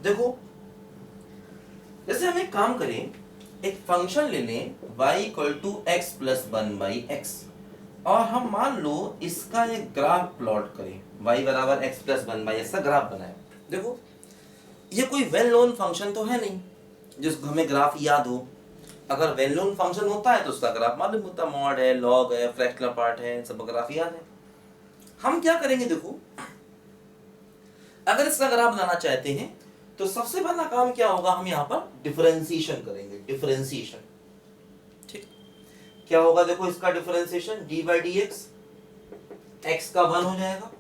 देखो जैसे हम एक काम करें, एक फंक्शन ले लें y equal to x plus one by x, और हम मान लो इसका एक ग्राफ प्लॉट करें, y बराबर x plus one by x का ग्राफ बनाए। देखो ये कोई वेल नोन फंक्शन तो है नहीं जिसको हमें ग्राफ याद हो। अगर वेल नोन फंक्शन होता है तो उसका ग्राफ मालूम होता, मॉड है, लॉग है, फ्रैक्शनल पार्ट है, सब ग्राफ याद है। हम क्या करेंगे, देखो अगर इसका ग्राफ बनाना चाहते हैं तो सबसे पहला काम क्या होगा, हम यहाँ पर डिफरेंशिएशन करेंगे। डिफरेंशिएशन, ठीक, क्या होगा, देखो इसका differentiation D by D x, x का वन हो जाएगा,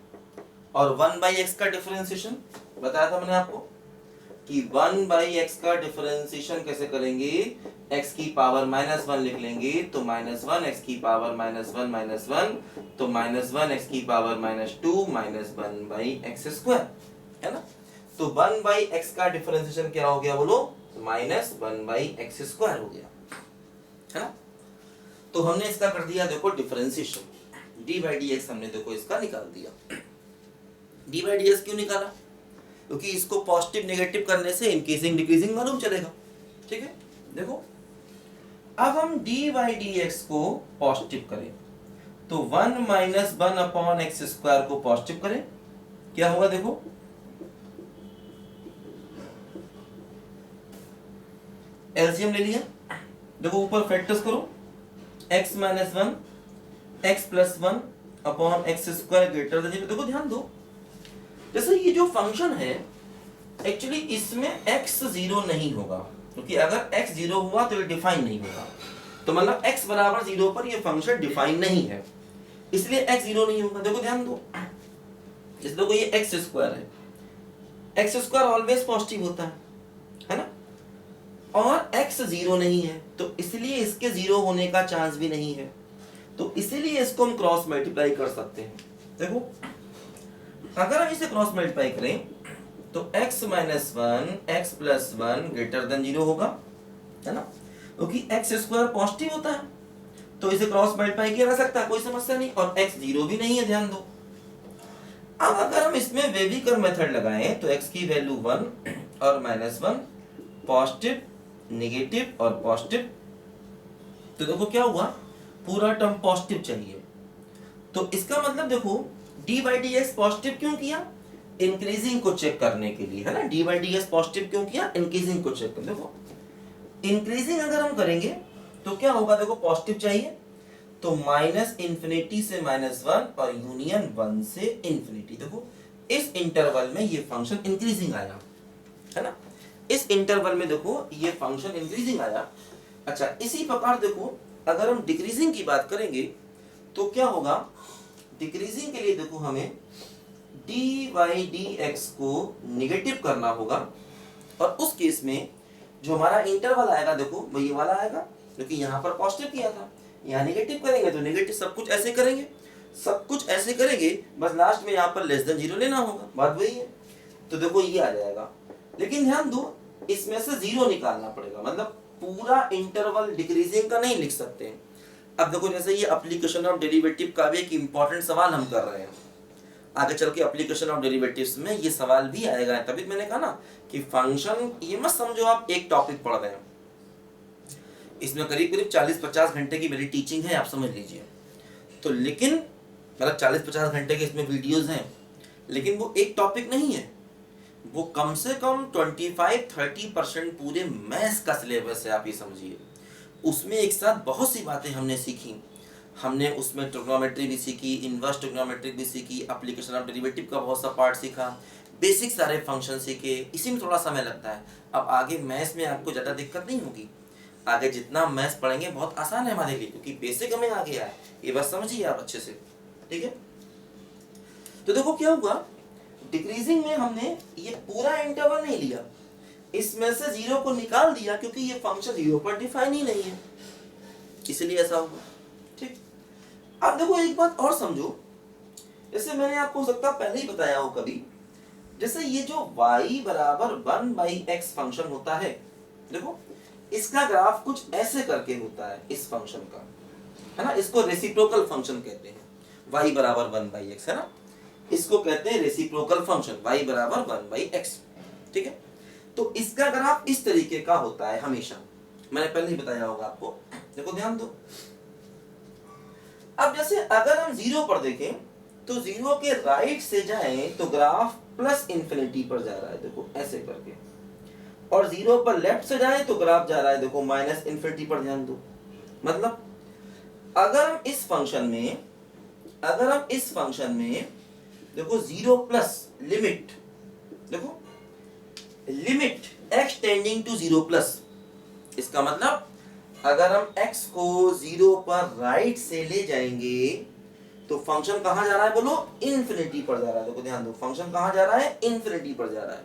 और वन बाई एक्स का डिफरेंशिएशन बताया था मैंने आपको कि वन बाई एक्स का डिफरेंशिएशन कैसे करेंगे, एक्स की पावर माइनस वन लिख लेंगे तो माइनस वन, एक्स की पावर माइनस वन तो माइनस वन, एक्स की power minus two, minus one by x square, है ना। तो वन बाई एक्स का डिफरेंशिएशन क्या हो गया, बोलो, minus one by x square हो गया, है ना। तो हमने इसका कर दिया देखो differentiation, D by D x हमने देखो इसका निकाल दिया। डी बाई डी एक्स क्यों निकाला, क्योंकि इसको पॉजिटिव नेगेटिव करने से इंक्रीजिंग डिक्रीजिंग मालूम चलेगा, ठीक है। देखो अब हम डी बाई डी एक्स को पॉजिटिव करें तो one minus one upon x square को पॉजिटिव करें, क्या होगा, देखो एलसीएम ले लिया, देखो ऊपर फैक्टर्स करो, x minus one, x plus one upon x square greater than zero. देखो ध्यान दो, जैसे ये जो फंक्शन है एक्चुअली इसमें x जीरो नहीं होगा, क्योंकि अगर x जीरो हुआ तो ये डिफाइन नहीं होगा। तो मतलब x बराबर जीरो पर ये फंक्शन डिफाइन नहीं है, इसलिए x जीरो नहीं होगा। देखो ध्यान दो, जैसे देखो ये एक्स स्क्वायर है, एक्स स्क्वायर ऑलवेज पॉजिटिव होता है ना, और x जीरो नहीं है तो इसलिए इसके जीरो होने का चांस भी नहीं है, तो इसीलिए इसको हम क्रॉस मल्टीप्लाई कर सकते हैं। देखो अगर हम इसे क्रॉस मल्टीप्लाई करें तो x minus one, x plus one greater than zero होगा, है ना, क्योंकि एक्स स्क्वायर पॉजिटिव होता है तो इसे क्रॉस मल्टीप्लाई किया जा सकता है, कोई समस्या नहीं, और x जीरो भी नहीं है, ध्यान दो। अब अगर हम इसमें वेविकर मेथड लगाएं तो x की वैल्यू वन और माइनस वन, पॉजिटिव नेगेटिव और पॉजिटिव, तो देखो क्या हुआ, पूरा टर्म पॉजिटिव चाहिए। तो इसका मतलब देखो D by D x positive क्यों किया, इंक्रीजिंग को चेक करने के लिए, है ना। D by D x positive क्यों किया, इंक्रीजिंग को चेक करने। देखो इंक्रीजिंग अगर हम करेंगे तो क्या होगा, देखो पॉजिटिव चाहिए तो माइनस इंफिनिटी से माइनस वन और यूनियन वन से इंफिनिटी। देखो इस इंटरवल में ये फंक्शन इंक्रीजिंग आया, है ना, इस इंटरवल में देखो ये फंक्शन इंक्रीजिंग आया। अच्छा इसी प्रकार देखो अगर हम डिक्रीजिंग की बात करेंगे तो क्या होगा, डिक्रीजिंग के लिए देखो हमें डी बाई डी एक्स को निगेटिव करना होगा, और उस केस में जो हमारा इंटरवल आएगा देखो वो ये वाला आएगा, क्योंकि यहाँ पर पॉजिटिव किया था, यहाँ निगेटिव करेंगे तो निगेटिव सब कुछ ऐसे करेंगे, सब कुछ ऐसे करेंगे, बस लास्ट में यहाँ पर लेस देन जीरो लेना होगा, बात वही है। तो देखो ये आ जाएगा, लेकिन ध्यान दो इसमें से जीरो निकालना पड़ेगा, मतलब पूरा इंटरवल डिक्रीजिंग का नहीं लिख सकते हैं। अब देखो जैसे ये एप्लीकेशन ऑफ डेरिवेटिव का भी एक इंपॉर्टेंट सवाल हम कर रहे हैं, आगे चल के एप्लीकेशन ऑफ डेरिवेटिव्स में ये सवाल भी आएगा, तभी मैंने कहा ना कि फंक्शन, ये मत समझो आप एक टॉपिक पढ़ रहे हैं, इसमें करीब करीब 40-50 घंटे की मेरी टीचिंग है, आप समझ लीजिए। तो लेकिन मतलब 40-50 घंटे के इसमें वीडियोस हैं, लेकिन वो एक टॉपिक नहीं है, वो कम से कम 25-30% पूरे मैथ्स का सिलेबस है, आप ये समझिए। उसमें एक साथ बहुत सी बातें हमने सीखी, हमने उसमें ट्रिग्नोमेट्री भी सीखी, इनवर्स ट्रिग्नोमेट्री भी सीखी, एप्लीकेशन ऑफ डेरिवेटिव का बहुत सा पार्ट सीखा, बेसिक सारे फंक्शन सीखे, इसी में थोड़ा समय लगता है। अब आगे मैथ्स में आपको ज़्यादा दिक्कत नहीं होगी, आगे जितना मैथ्स पढ़ेंगे बहुत आसान है हमारे लिए, क्योंकि बेसिक हमें आ गया है, ये बस समझिए आप अच्छे से, ठीक है। तो देखो क्या हुआ, डिक्रीजिंग में हमने ये पूरा इंटरवल नहीं लिया, इसमें से जीरो को निकाल दिया, क्योंकि ये फंक्शन जीरो पर डिफाइन ही नहीं है, इसलिए ऐसा हुआ, ठीक। अब देखो एक बात और समझो, जैसे मैंने आपको हो सकता पहले ही बताया हो कभी, जैसे ये जो y बराबर वन बाई एक्स फंक्शन होता है, देखो इसका ग्राफ कुछ ऐसे करके होता है इस फंक्शन का, है ना, इसको रेसिप्रोकल फंक्शन कहते हैं, y बराबर वन बाई एक्स, है ना, इसको कहते हैं रेसिप्रोकल फंक्शन y बराबर वन बाई एक्स, ठीक है। तो इसका ग्राफ इस तरीके का होता है हमेशा, मैंने पहले ही बताया होगा आपको। देखो ध्यान दो, अब जैसे अगर हम 0 पर देखें तो 0 के राइट से जाएं तो ग्राफ प्लस इंफिनिटी पर जा रहा है, देखो ऐसे करके, और 0 पर लेफ्ट से जाएं तो ग्राफ जा रहा है देखो माइनस इंफिनिटी पर। ध्यान दो, मतलब अगर हम इस फंक्शन में देखो 0 प्लस लिमिट, देखो limit x tending to 0 plus, इसका मतलब अगर हम x को 0 पर राइट से ले जाएंगे तो फंक्शन कहां जा रहा है, बोलो इंफिनिटी पर जा रहा है। देखो ध्यान दो, फंक्शन कहां जा रहा है, इंफिनिटी पर जा रहा है,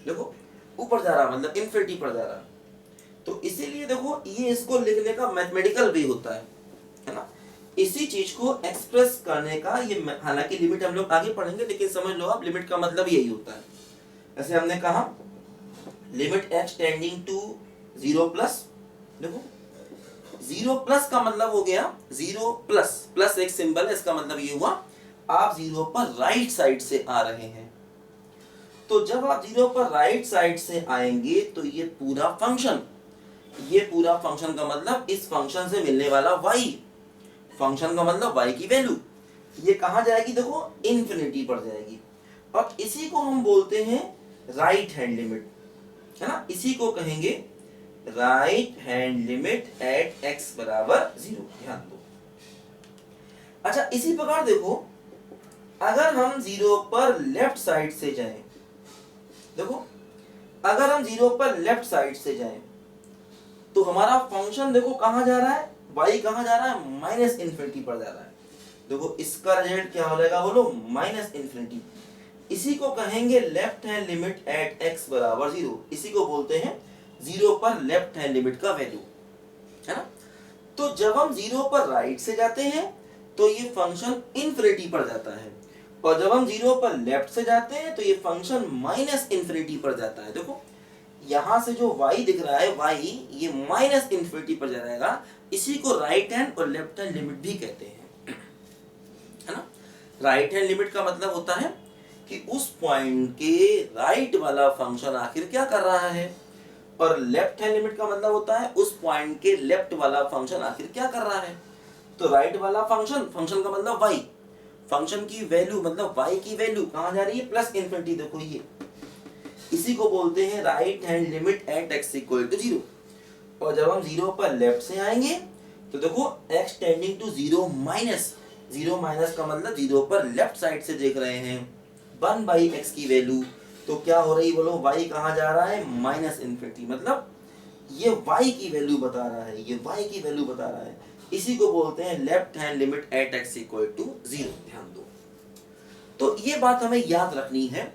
देखो ऊपर जा रहा है मतलब इंफिनिटी पर जा रहा है। तो इसीलिए देखो ये इसको लिखने का मैथमेटिकल वे होता है ना, इसी चीज को एक्सप्रेस करने का ये, हालांकि लिमिट हम लोग आगे पढ़ेंगे लेकिन समझ लो आप लिमिट का मतलब यही होता है। ऐसे हमने कहा limit x tending to 0 plus, देखो 0 प्लस का मतलब हो गया 0 प्लस, प्लस एक सिंबल है, इसका मतलब ये हुआ आप 0 पर राइट साइड से आ रहे हैं। तो जब आप 0 पर राइट साइड से आएंगे तो ये पूरा फंक्शन का मतलब इस फंक्शन से मिलने वाला y, फंक्शन का मतलब y की वैल्यू ये कहां जाएगी, देखो इंफिनिटी पर जाएगी। और इसी को हम बोलते हैं राइट हैंड लिमिट, है ना, इसी को कहेंगे right hand limit at x बराबर 0। ध्यान दो, अच्छा इसी प्रकार देखो अगर हम 0 पर लेफ्ट साइड से जाएं, देखो अगर हम 0 पर लेफ्ट साइड से जाएं तो हमारा फंक्शन देखो कहां जा रहा है, y कहां जा रहा है, माइनस इंफिनिटी पर जा रहा है। देखो इसका रिजल्ट क्या हो जाएगा, बोलो माइनस इंफिनिटी। इसी को कहेंगे left hand limit at x बराबर 0, इसी को बोलते हैं 0 पर लेफ्ट हैंड लिमिट का वैल्यू, है ना। तो जब हम 0 पर राइट से जाते हैं तो ये फंक्शन इंफिनिटी पर जाता है, और जब हम 0 पर लेफ्ट से जाते हैं तो ये फंक्शन माइनस इंफिनिटी पर जाता है। देखो यहां से जो y दिख रहा है, y ये माइनस इंफिनिटी पर जाएगा, इसी को राइट हैंड और लेफ्ट हैंड लिमिट भी कहते हैं, है ना। राइट हैंड लिमिट का मतलब होता है कि उस पॉइंट के राइट वाला फंक्शन आखिर क्या कर रहा है, और लेफ्ट हैंड लिमिट का मतलब होता है उस पॉइंट के लेफ्ट वाला फंक्शन आखिर क्या कर रहा है। तो राइट वाला फंक्शन का मतलब y, फंक्शन की वैल्यू मतलब y की वैल्यू कहां जा रही है, प्लस इंफिनिटी, देखो ये इसी को बोलते हैं right hand limit at x equal to 0। और जब हम 0 पर लेफ्ट से आएंगे तो देखो x tending to 0 minus, 0 minus का मतलब 0 पर लेफ्ट साइड से देख रहे हैं 1/x की वैल्यू, तो क्या हो रही, बोलो y कहां जा रहा है, माइनस इंफिनिटी, मतलब ये y की वैल्यू बता रहा है, ये y की वैल्यू बता रहा है। इसी को बोलते हैं left hand limit at x equal to 0। ध्यान दो, तो ये बात हमें याद रखनी है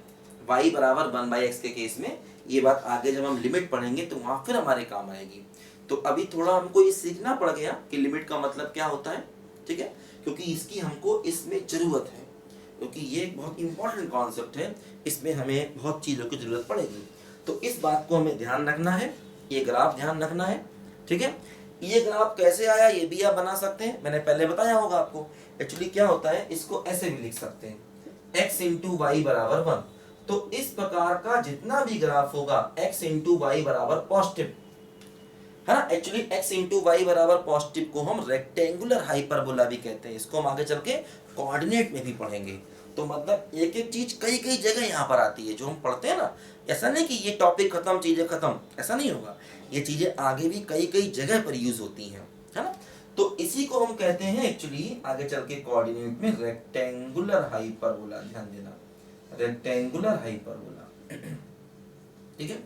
y बराबर 1/x के केस में, ये बात आगे जब हम लिमिट पढ़ेंगे तो वहां फिर हमारे काम आएगी। तो अभी थोड़ा हमको ये सीखना पड़ गया कि लिमिट का मतलब क्या होता है, ठीक है, क्योंकि इसकी हमको इसमें जरूरत है, क्योंकि ये एक बहुत इंपॉर्टेंट कॉन्सेप्ट है, इसमें हमें बहुत चीज़ों की जरूरत पड़ेगी। तो इस बात को हमें ध्यान रखना है, ये ग्राफ ध्यान रखना है, ठीक है। ये ग्राफ कैसे आया ये भी आप बना सकते हैं, मैंने पहले बताया होगा आपको। एक्चुअली क्या होता है, इसको ऐसे भी लिख सकते हैं x इंटू वाई बराबर 1। तो इस प्रकार का जितना भी ग्राफ होगा x इंटू वाई बराबर पॉजिटिव, है ना। एक्चुअली x इंटू वाई बराबर पॉजिटिव को हम रेक्टेंगुलर हाइपरबोला भी कहते हैं, इसको हम आगे चल के कोऑर्डिनेट में भी पढ़ेंगे। तो मतलब एक एक चीज कई कई जगह यहाँ पर आती है जो हम पढ़ते हैं ना, ऐसा नहीं कि ये टॉपिक खत्म चीजें खत्म, ऐसा नहीं होगा, ये चीजें आगे भी कई कई जगह पर यूज होती हैं, है ना। तो इसी को हम कहते हैं एक्चुअली आगे चल के कोऑर्डिनेट में रेक्टेंगुलर हाइपरबोला, ध्यान देना, रेक्टेंगुलर हाइपरबोला, ठीक है।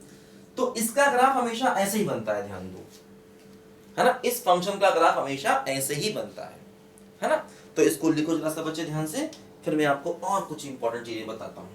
तो इसका ग्राफ हमेशा ऐसे ही बनता है, ध्यान दो, है ना, इस फंक्शन का ग्राफ हमेशा ऐसे ही बनता है ना। तो इसको लिखो जरा सा बच्चे ध्यान से, फिर मैं आपको और कुछ इंपॉर्टेंट चीजें बताता हूँ।